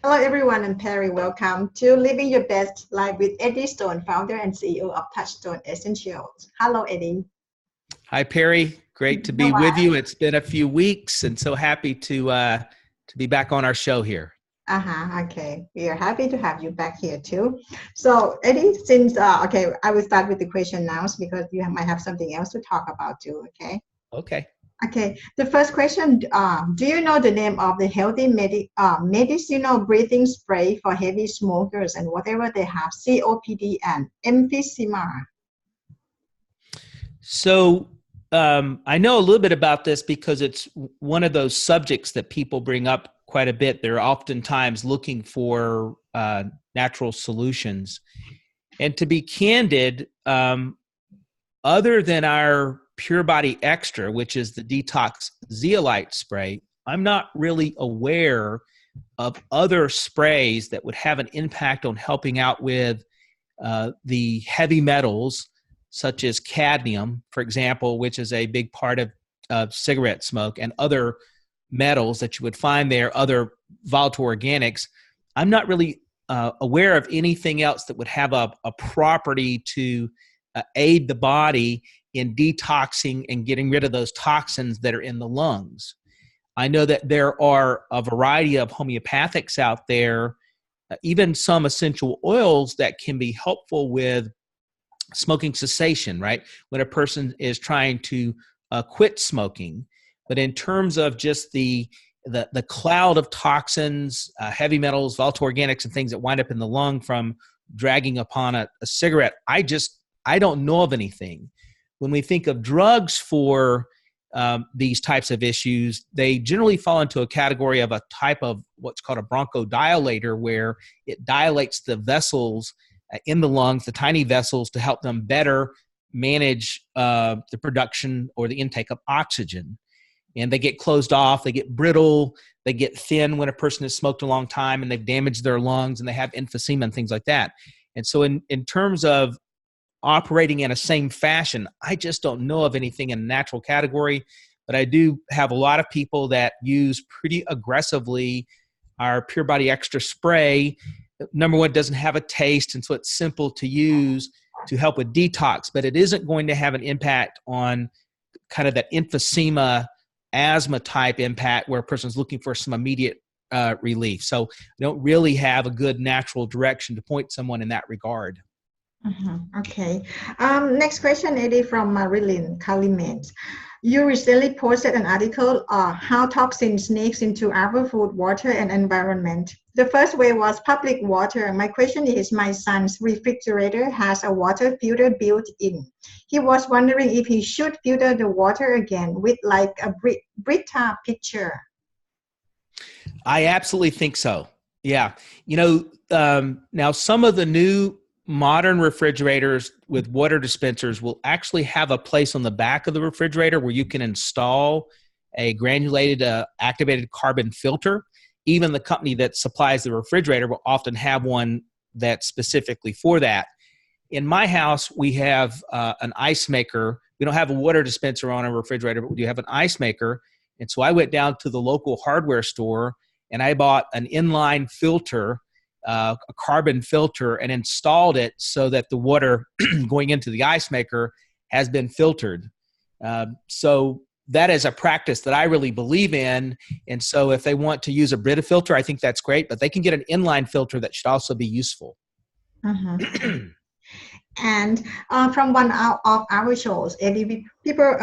Hello, everyone. I'm Perry. Welcome to Living Your Best Life with Eddie Stone, founder and CEO of Touchstone Essentials. Hello, Eddie. Hi, Perry. Great to be with you. It's been a few weeks, and so happy to be back on our show here. Okay. We are happy to have you back here too. So, Eddie, since I will start with the question now because might have something else to talk about too. Okay. Okay. Okay. The first question: do you know the name of the healthy medicinal breathing spray for heavy smokers and whatever they have, COPD and emphysema? So I know a little bit about this because it's one of those subjects that people bring up quite a bit. They're oftentimes looking for natural solutions. And to be candid, other than our Pure Body Extra, which is the Detox zeolite spray, I'm not really aware of other sprays that would have an impact on helping out with the heavy metals, such as cadmium, for example, which is a big part of cigarette smoke, and other metals that you would find there, other volatile organics. I'm not really aware of anything else that would have a property to aid the body in detoxing and getting rid of those toxins that are in the lungs. I know that there are a variety of homeopathics out there, even some essential oils that can be helpful with smoking cessation, right? When a person is trying to quit smoking. But in terms of just the cloud of toxins, heavy metals, volatile organics, and things that wind up in the lung from dragging upon a cigarette, I don't know of anything. When we think of drugs for these types of issues, they generally fall into a category of a type of what's called a bronchodilator, where it dilates the vessels in the lungs, the tiny vessels, to help them better manage the production or the intake of oxygen. And they get closed off, they get brittle, they get thin when a person has smoked a long time and they've damaged their lungs and they have emphysema and things like that. And so in terms of operating in a same fashion, I just don't know of anything in a natural category, but I do have a lot of people that use pretty aggressively our Pure Body Extra spray. Number one, it doesn't have a taste, and so it's simple to use to help with detox, but it isn't going to have an impact on kind of that emphysema, asthma type impact where a person's looking for some immediate relief. So we don't really have a good natural direction to point someone in that regard. Okay. Next question, Eddie, from Marilyn Kalimet. You recently posted an article, How Toxins Sneaks into Our Food, Water, and Environment. The first way was public water. My question is, my son's refrigerator has a water filter built in. He was wondering if he should filter the water again with like a Brita pitcher. I absolutely think so. Yeah. Now some of the new modern refrigerators with water dispensers will actually have a place on the back of the refrigerator where you can install a granulated activated carbon filter. Even the company that supplies the refrigerator will often have one that's specifically for that. In my house, we have an ice maker. We don't have a water dispenser on our refrigerator, but we do have an ice maker. And so I went down to the local hardware store and I bought an inline filter, a carbon filter, and installed it so that the water going into the ice maker has been filtered. So that is a practice that I really believe in. And so if they want to use a Brita filter, I think that's great, but they can get an inline filter that should also be useful. And from one of our shows, people,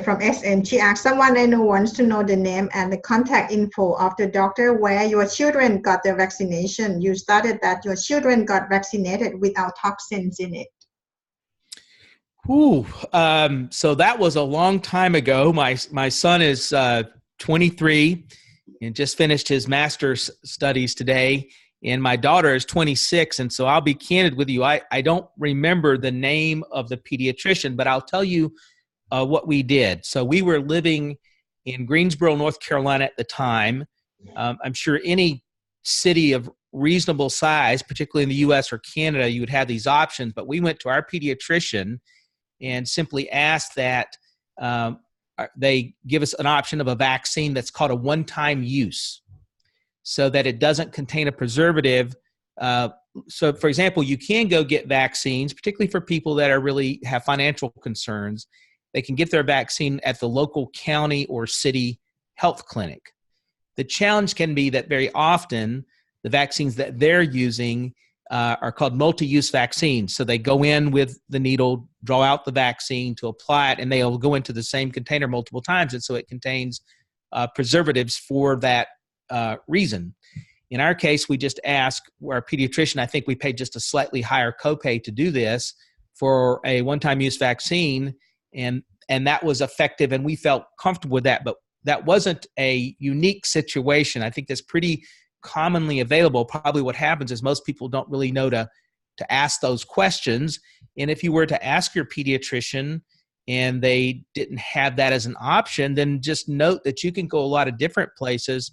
from SN, she asked, someone I know wants to know the name and the contact info of the doctor where your children got the vaccination. You stated that your children got vaccinated without toxins in it. So that was a long time ago. My son is 23 and just finished his master's studies today. And my daughter is 26, and so I'll be candid with you. I don't remember the name of the pediatrician, but I'll tell you what we did. So we were living in Greensboro, North Carolina at the time. I'm sure any city of reasonable size, particularly in the U.S. or Canada, you would have these options. But we went to our pediatrician and simply asked that they give us an option of a vaccine that's called a one-time use. so that it doesn't contain a preservative. So, for example, you can go get vaccines, particularly for people that are really have financial concerns. They can get their vaccine at the local county or city health clinic. The challenge can be that very often the vaccines that they're using are called multi-use vaccines. So they go in with the needle, draw out the vaccine to apply it, and they'll go into the same container multiple times. And so it contains preservatives for that reason. In our case, we just asked our pediatrician, I think we paid just a slightly higher copay to do this for a one-time use vaccine, and that was effective, and we felt comfortable with that. But that wasn't a unique situation. I think that's pretty commonly available. Probably what happens is most people don't really know to ask those questions. And if you were to ask your pediatrician and they didn't have that as an option, then just note that you can go a lot of different places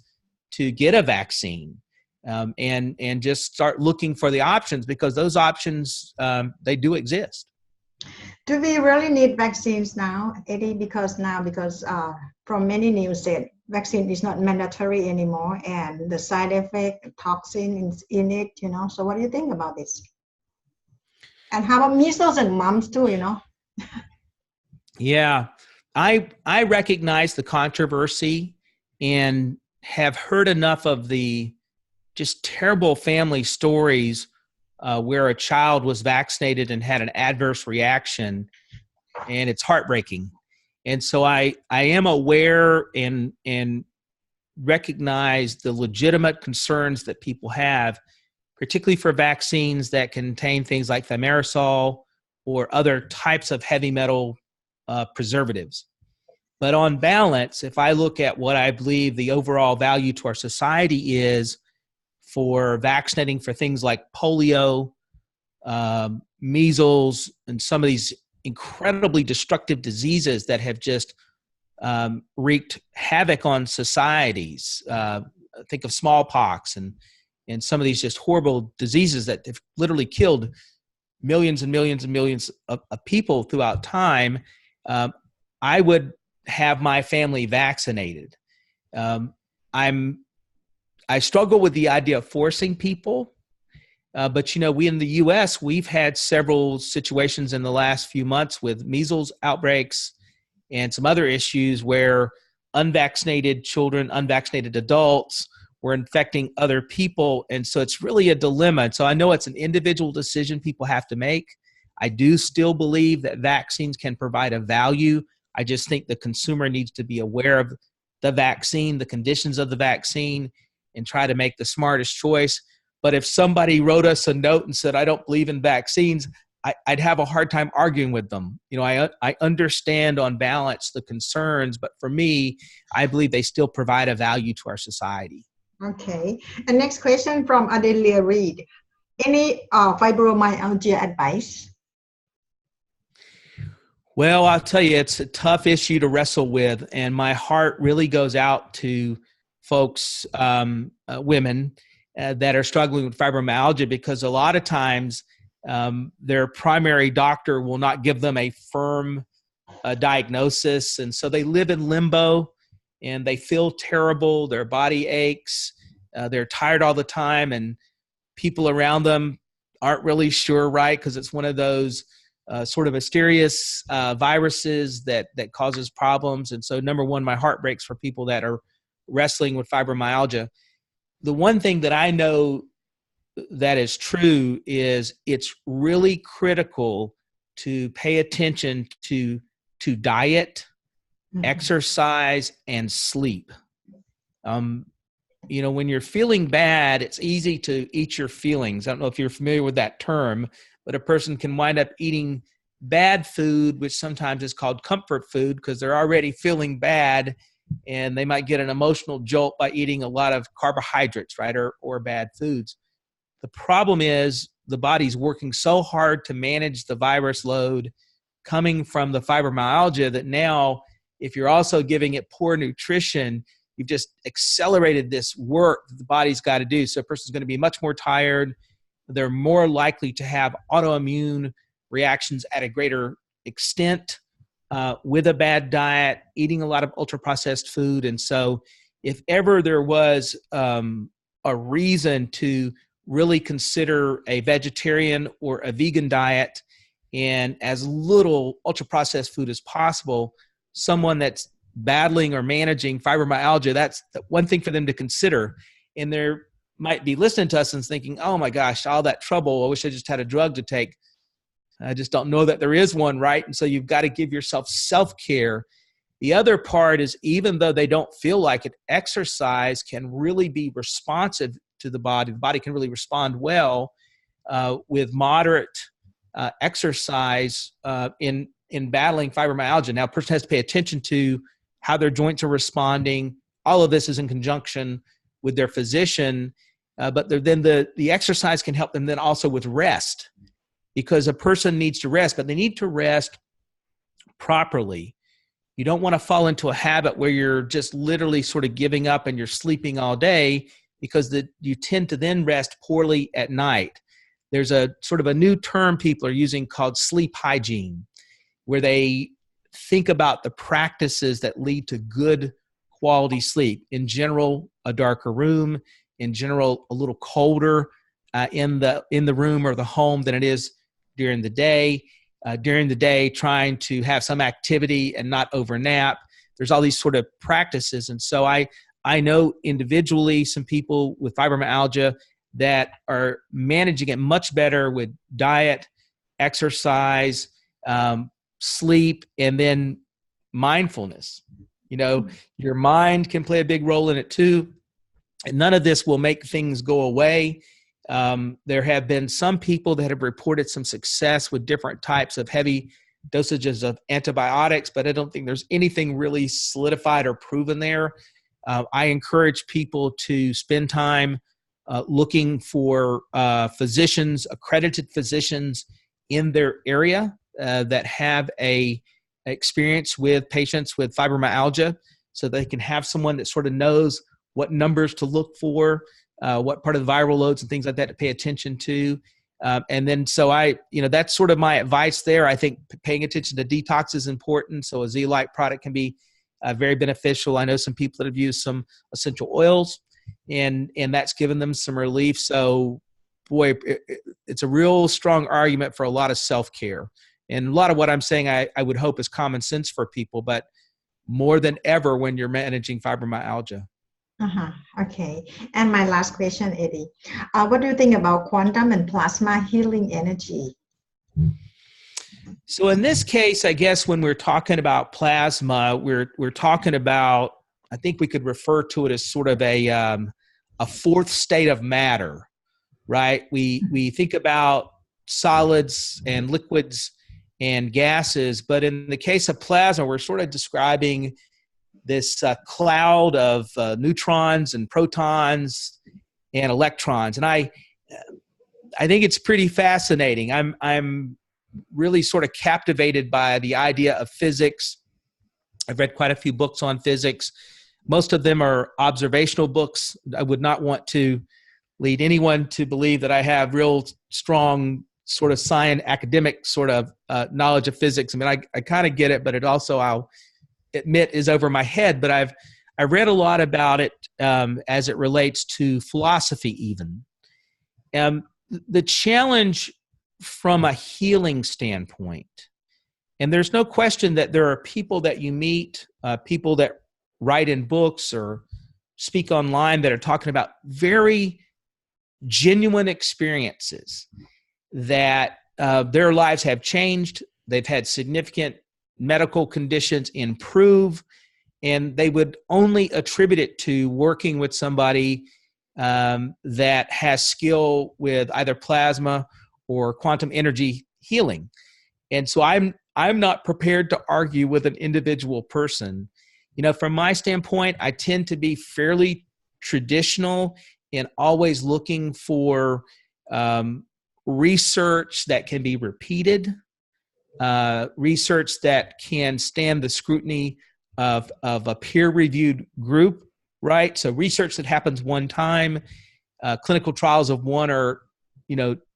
to get a vaccine, and just start looking for the options, because those options, they do exist. Do we really need vaccines now, Eddie? Because from many news said vaccine is not mandatory anymore, and the side effect, toxins in it, So what do you think about this? And how about measles and mumps too, Yeah, I recognize the controversy and have heard enough of the just terrible family stories where a child was vaccinated and had an adverse reaction, and it's heartbreaking. And so I am aware and recognize the legitimate concerns that people have, particularly for vaccines that contain things like thimerosal or other types of heavy metal preservatives. But on balance, if I look at what I believe the overall value to our society is for vaccinating for things like polio, measles, and some of these incredibly destructive diseases that have just wreaked havoc on societies. Think of smallpox and some of these just horrible diseases that have literally killed millions and millions and millions of people throughout time. I would have my family vaccinated. I struggle with the idea of forcing people, but we in the U.S., we've had several situations in the last few months with measles outbreaks and some other issues where unvaccinated children, unvaccinated adults were infecting other people. And so it's really a dilemma. And so I know it's an individual decision people have to make. I do still believe that vaccines can provide a value. I just think the consumer needs to be aware of the vaccine, the conditions of the vaccine, and try to make the smartest choice. But if somebody wrote us a note and said, I don't believe in vaccines, I'd have a hard time arguing with them. I understand on balance the concerns, but for me, I believe they still provide a value to our society. Okay. And next question from Adelia Reed. Any fibromyalgia advice? Well, I'll tell you, it's a tough issue to wrestle with, and my heart really goes out to folks, women that are struggling with fibromyalgia, because a lot of times their primary doctor will not give them a firm diagnosis, and so they live in limbo and they feel terrible. Their body aches, they're tired all the time, and people around them aren't really sure, right? Because it's one of those sort of mysterious viruses that causes problems. And so, number one, my heart breaks for people that are wrestling with fibromyalgia. The one thing that I know that is true is it's really critical to pay attention to diet, exercise, and sleep. When you're feeling bad, it's easy to eat your feelings. I don't know if you're familiar with that term, but a person can wind up eating bad food, which sometimes is called comfort food, because they're already feeling bad, and they might get an emotional jolt by eating a lot of carbohydrates, right, or bad foods. The problem is the body's working so hard to manage the virus load coming from the fibromyalgia that now, if you're also giving it poor nutrition, you've just accelerated this work that the body's got to do. So a person's going to be much more tired. They're more likely to have autoimmune reactions at a greater extent with a bad diet, eating a lot of ultra-processed food. And so if ever there was a reason to really consider a vegetarian or a vegan diet and as little ultra-processed food as possible. Someone that's battling or managing fibromyalgia, that's one thing for them to consider. And they're might be listening to us and thinking, oh my gosh, all that trouble, I wish I just had a drug to take. I just don't know that there is one, right? And so you've got to give yourself self-care. The other part is, even though they don't feel like it, exercise can really be responsive to the body. The body can really respond well with moderate exercise in battling fibromyalgia. Now, a person has to pay attention to how their joints are responding. All of this is in conjunction with their physician, but then the exercise can help them then also with rest, because a person needs to rest, but they need to rest properly. You don't want to fall into a habit where you're just literally sort of giving up and you're sleeping all day, because you tend to then rest poorly at night. There's a sort of a new term people are using called sleep hygiene, where they think about the practices that lead to good quality sleep. In general, a darker room. In general, a little colder in the room or the home than it is during the day. During the day, trying to have some activity and not overnap. There's all these sort of practices. And so I know individually some people with fibromyalgia that are managing it much better with diet, exercise, sleep, and then mindfulness. You know, your mind can play a big role in it too. And none of this will make things go away. There have been some people that have reported some success with different types of heavy dosages of antibiotics, but I don't think there's anything really solidified or proven there. I encourage people to spend time looking for physicians, accredited physicians in their area that have a experience with patients with fibromyalgia, so they can have someone that sort of knows what numbers to look for, what part of the viral loads and things like that to pay attention to. And then, so that's sort of my advice there. I think paying attention to detox is important. So a zeolite product can be very beneficial. I know some people that have used some essential oils, and that's given them some relief. So boy, it's a real strong argument for a lot of self-care. And a lot of what I'm saying, I would hope is common sense for people, but more than ever when you're managing fibromyalgia. Okay. And my last question, Eddie. What do you think about quantum and plasma healing energy? So in this case, I guess when we're talking about plasma, we're talking about, I think we could refer to it as sort of a fourth state of matter, right? We think about solids and liquids and gases, but in the case of plasma, we're sort of describing this cloud of neutrons and protons and electrons. And I think it's pretty fascinating. I'm really sort of captivated by the idea of physics. I've read quite a few books on physics. Most of them are observational books. I would not want to lead anyone to believe that I have real strong sort of science academic sort of knowledge of physics. I mean, I kind of get it, but it also, I'll admit, is over my head. But I read a lot about it as it relates to philosophy even. The challenge from a healing standpoint, and there's no question that there are people that you meet, people that write in books or speak online that are talking about very genuine experiences that their lives have changed. They've had significant medical conditions improve, and they would only attribute it to working with somebody that has skill with either plasma or quantum energy healing. And so I'm not prepared to argue with an individual person. You know, from my standpoint, I tend to be fairly traditional in always looking for research that can be repeated, research that can stand the scrutiny of a peer-reviewed group, right? So research that happens one time, clinical trials of one are,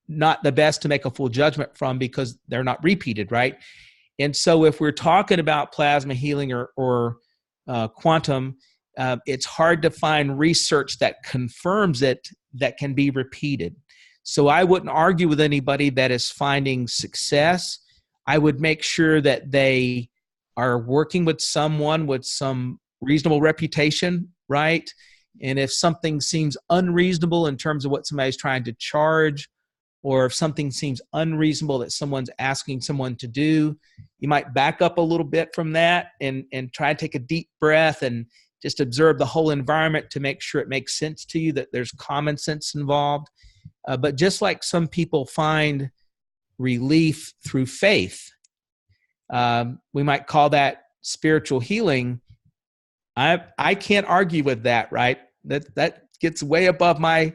not the best to make a full judgment from because they're not repeated, right? And so if we're talking about plasma healing or quantum, it's hard to find research that confirms it that can be repeated. So I wouldn't argue with anybody that is finding success. I would make sure that they are working with someone with some reasonable reputation, right? And if something seems unreasonable in terms of what somebody's trying to charge, or if something seems unreasonable that someone's asking someone to do, you might back up a little bit from that and try to take a deep breath and just observe the whole environment to make sure it makes sense to you, that there's common sense involved. But just like some people find relief through faith, we might call that spiritual healing. I can't argue with that, right? That gets way above my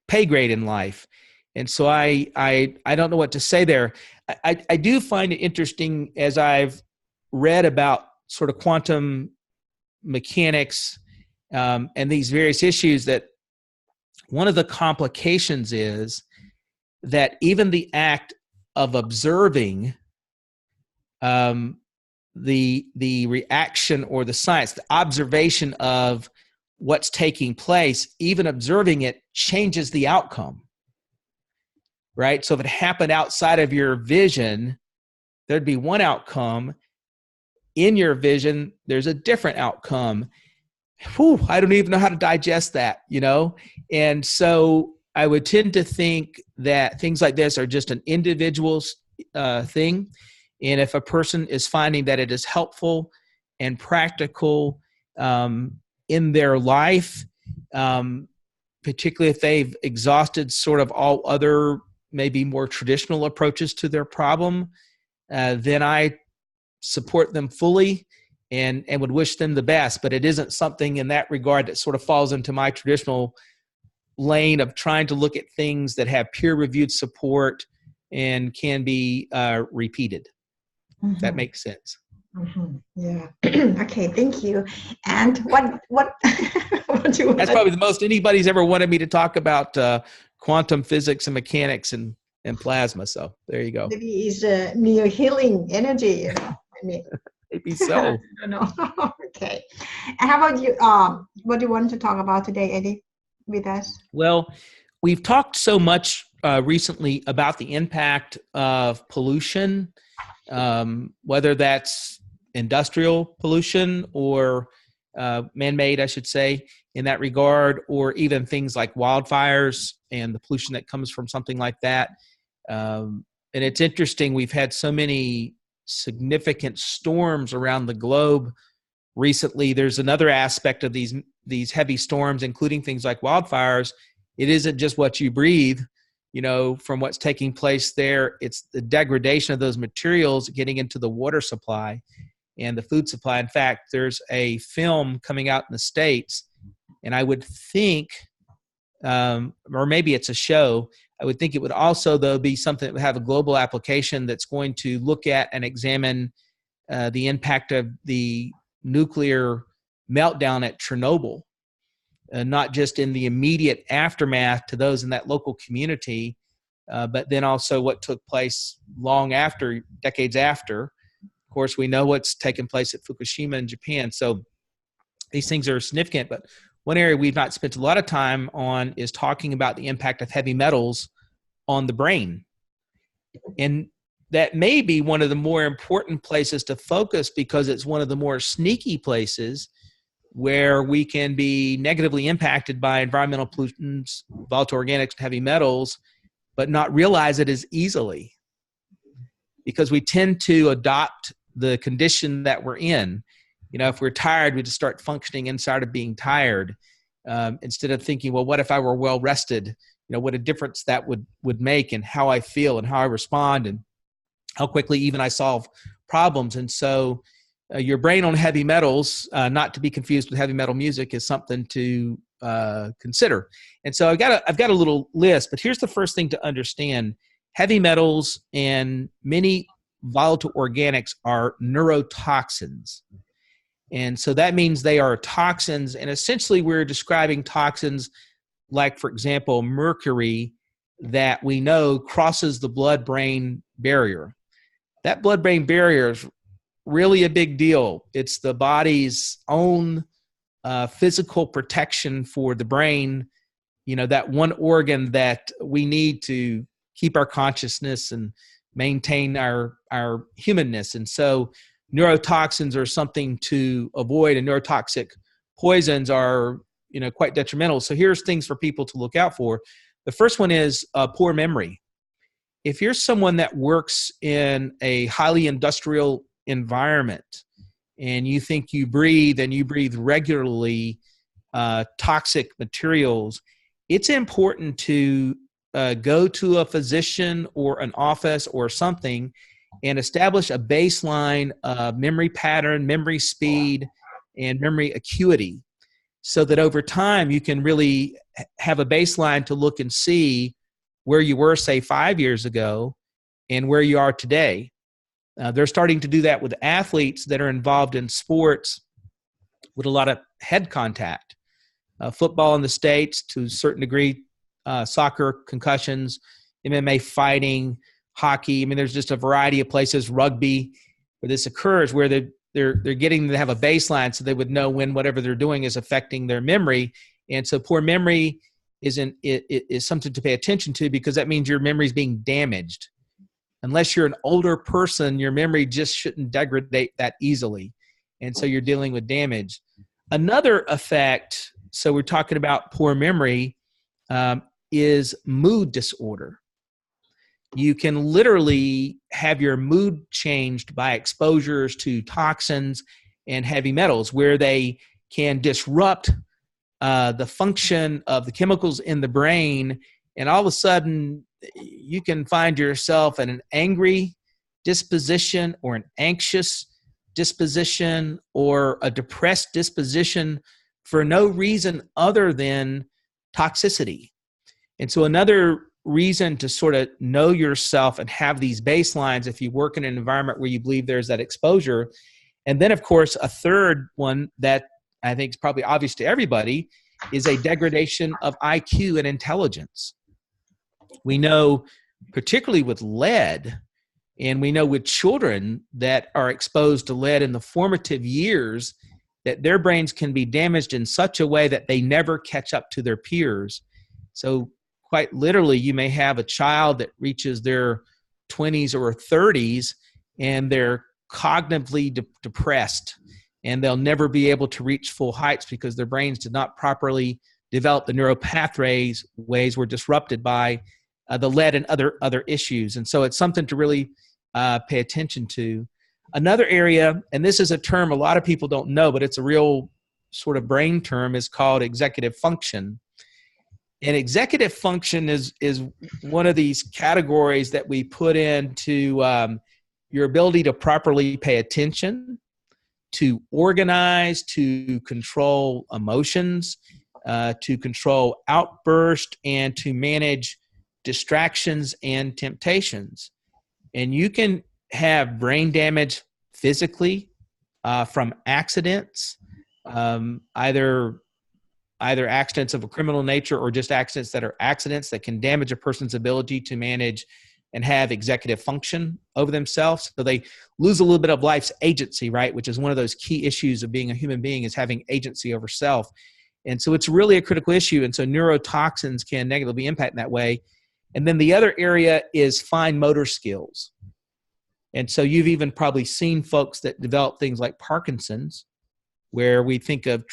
pay grade in life. And so I don't know what to say there. I do find it interesting as I've read about sort of quantum mechanics and these various issues, that one of the complications is that even the act of observing the reaction or the science, the observation of what's taking place, even observing it changes the outcome, right? So if it happened outside of your vision, there'd be one outcome. In your vision, there's a different outcome. Whew, I don't even know how to digest that, you know? And so I would tend to think that things like this are just an individual thing. And if a person is finding that it is helpful and practical in their life, particularly if they've exhausted sort of all other maybe more traditional approaches to their problem, then I support them fully and would wish them the best. But it isn't something in that regard that sort of falls into my traditional lane of trying to look at things that have peer-reviewed support and can be repeated. Mm-hmm. That makes sense. Mm-hmm. Yeah. Okay. Thank you. And what do you want? That's probably the most anybody's ever wanted me to talk about quantum physics and mechanics and plasma. So there you go. Maybe it's a near healing energy, you know. I mean, maybe so. I don't know. Okay. And how about you? What do you want to talk about today, Eddie, with us? Well, we've talked so much recently about the impact of pollution, whether that's industrial pollution or man-made, I should say, in that regard, or even things like wildfires and the pollution that comes from something like that. And it's interesting, we've had so many significant storms around the globe recently. There's another aspect of these heavy storms, including things like wildfires. It isn't just what you breathe, you know, from what's taking place there. It's the degradation of those materials getting into the water supply and the food supply. In fact, there's a film coming out in the States, and I would think, or maybe it's a show, I would think it would also, though, be something that would have a global application that's going to look at and examine the impact of the nuclear meltdown at Chernobyl, not just in the immediate aftermath to those in that local community, but then also what took place long after, decades after. Of course, we know what's taken place at Fukushima in Japan. So these things are significant, but one area we've not spent a lot of time on is talking about the impact of heavy metals on the brain. And that may be one of the more important places to focus, because it's one of the more sneaky places where we can be negatively impacted by environmental pollutants, volatile organics, and heavy metals, but not realize it as easily, because we tend to adopt the condition that we're in. You know, if we're tired, we just start functioning inside of being tired, instead of thinking, well, what if I were well rested? You know, what a difference that would make in how I feel and how I respond and how quickly even I solve problems. And so your brain on heavy metals, not to be confused with heavy metal music, is something to consider. And so I've got a little list, but here's the first thing to understand. Heavy metals and many volatile organics are neurotoxins. And so that means they are toxins. And essentially we're describing toxins like, for example, mercury, that we know crosses the blood-brain barrier. That blood-brain barrier is really a big deal. It's the body's own physical protection for the brain, that one organ that we need to keep our consciousness and maintain our humanness. And so neurotoxins are something to avoid, and neurotoxic poisons are, quite detrimental. So here's things for people to look out for. The first one is poor memory. If you're someone that works in a highly industrial environment and you think you breathe regularly toxic materials, it's important to go to a physician or an office or something and establish a baseline memory pattern, memory speed, and memory acuity, so that over time you can really have a baseline to look and see where you were, say, 5 years ago and where you are today. They're starting to do that with athletes that are involved in sports with a lot of head contact. Football in the States, to a certain degree, soccer, concussions, MMA fighting, hockey. I mean, there's just a variety of places, rugby, where this occurs, where they're getting to have a baseline so they would know when whatever they're doing is affecting their memory. And so poor memory is something to pay attention to, because that means your memory is being damaged. Unless you're an older person, your memory just shouldn't degrade that easily. And so you're dealing with damage. Another effect, so we're talking about poor memory, is mood disorder. You can literally have your mood changed by exposures to toxins and heavy metals, where they can disrupt the function of the chemicals in the brain. And all of a sudden, you can find yourself in an angry disposition or an anxious disposition or a depressed disposition for no reason other than toxicity. And so another reason to sort of know yourself and have these baselines, if you work in an environment where you believe there's that exposure. And then, of course, a third one that I think is probably obvious to everybody is a degradation of IQ and intelligence. We know, particularly with lead, and we know with children that are exposed to lead in the formative years, that their brains can be damaged in such a way that they never catch up to their peers. So quite literally, you may have a child that reaches their 20s or 30s and they're cognitively depressed, and they'll never be able to reach full heights because their brains did not properly develop. The neural pathways were disrupted by the lead and other issues. And so it's something to really pay attention to. Another area, and this is a term a lot of people don't know, but it's a real sort of brain term, is called executive function. And executive function is one of these categories that we put into your ability to properly pay attention, to organize, to control emotions, to control outburst, and to manage distractions and temptations. And you can have brain damage physically from accidents, either accidents of a criminal nature or just accidents that are accidents that can damage a person's ability to manage and have executive function over themselves. So they lose a little bit of life's agency, right? Which is one of those key issues of being a human being, is having agency over self. And so it's really a critical issue. And so neurotoxins can negatively impact in that way. And then the other area is fine motor skills. And so you've even probably seen folks that develop things like Parkinson's, where we think of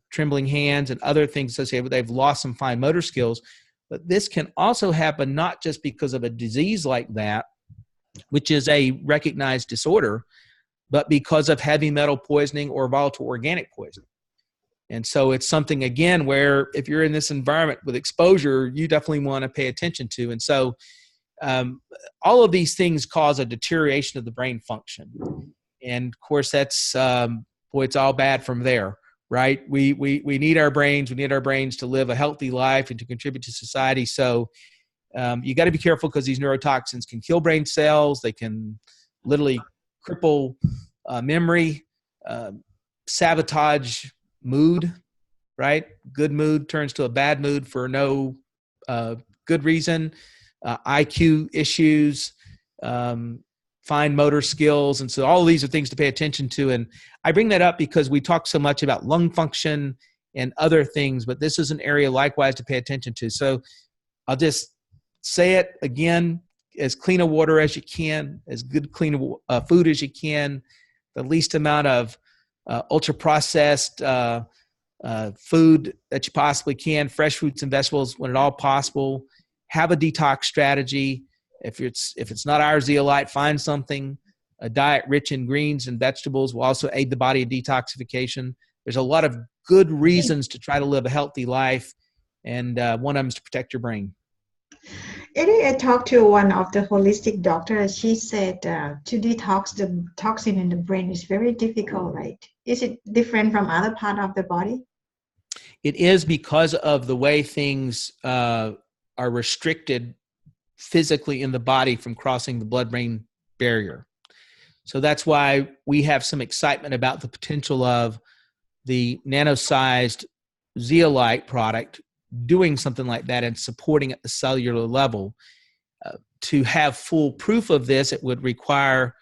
trembling hands and other things associated with, they've lost some fine motor skills. But this can also happen not just because of a disease like that, which is a recognized disorder, but because of heavy metal poisoning or volatile organic poisoning. And so it's something, again, where if you're in this environment with exposure, you definitely want to pay attention to. And so all of these things cause a deterioration of the brain function. And of course, that's, it's all bad from there, right? We need our brains. We need our brains to live a healthy life and to contribute to society. So you got to be careful, because these neurotoxins can kill brain cells. They can literally cripple memory, sabotage mood, right? Good mood turns to a bad mood for no good reason. IQ issues, fine motor skills. And so all of these are things to pay attention to. And I bring that up because we talk so much about lung function and other things, but this is an area likewise to pay attention to. So I'll just say it again, as clean a water as you can, as good clean food as you can, the least amount of ultra processed food that you possibly can, fresh fruits and vegetables when at all possible. Have a detox strategy. If it's not our zeolite, find something. A diet rich in greens and vegetables will also aid the body in detoxification. There's a lot of good reasons to try to live a healthy life, and one of them is to protect your brain. Eddie, I talked to one of the holistic doctors. She said to detox the toxin in the brain is very difficult, right? Is it different from other part of the body? It is, because of the way things are restricted physically in the body from crossing the blood-brain barrier. So that's why we have some excitement about the potential of the nano-sized zeolite product doing something like that and supporting at the cellular level. To have full proof of this, it would require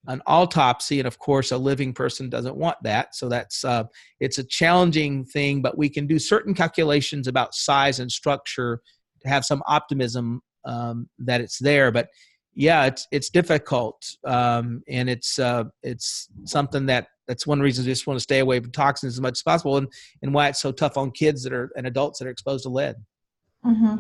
an autopsy, and of course a living person doesn't want that. So that's it's a challenging thing, but we can do certain calculations about size and structure to have some optimism that it's there. But yeah, it's difficult, and it's something that's one reason we just want to stay away from toxins as much as possible, and why it's so tough on kids and adults that are exposed to lead. Mm-hmm.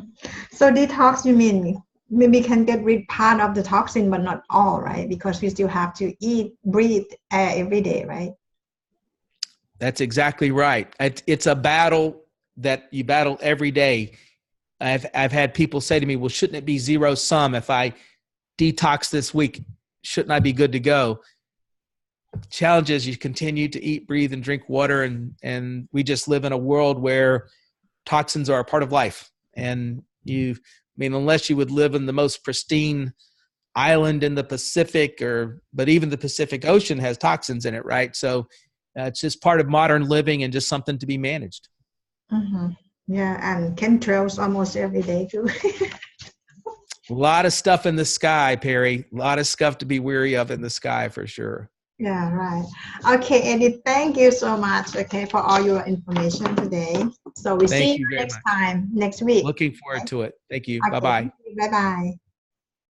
So detox, you mean maybe can get rid part of the toxin, but not all, right? Because we still have to eat, breathe air every day, right? That's exactly right. It's a battle that you battle every day. I've had people say to me, well, shouldn't it be zero sum? If I detox this week, shouldn't I be good to go? Challenge is you continue to eat, breathe, and drink water, and we just live in a world where toxins are a part of life. And unless you would live in the most pristine island in the Pacific, but even the Pacific Ocean has toxins in it, right? So it's just part of modern living and just something to be managed. Mm-hmm. Yeah, and chemtrails almost every day too. A lot of stuff in the sky, Perry. A lot of stuff to be wary of in the sky for sure. Yeah, right. Okay, Eddie, thank you so much, okay, for all your information today. So we see you next time, next week. Looking forward to it. Thank you. Okay, Bye-bye. bye-bye.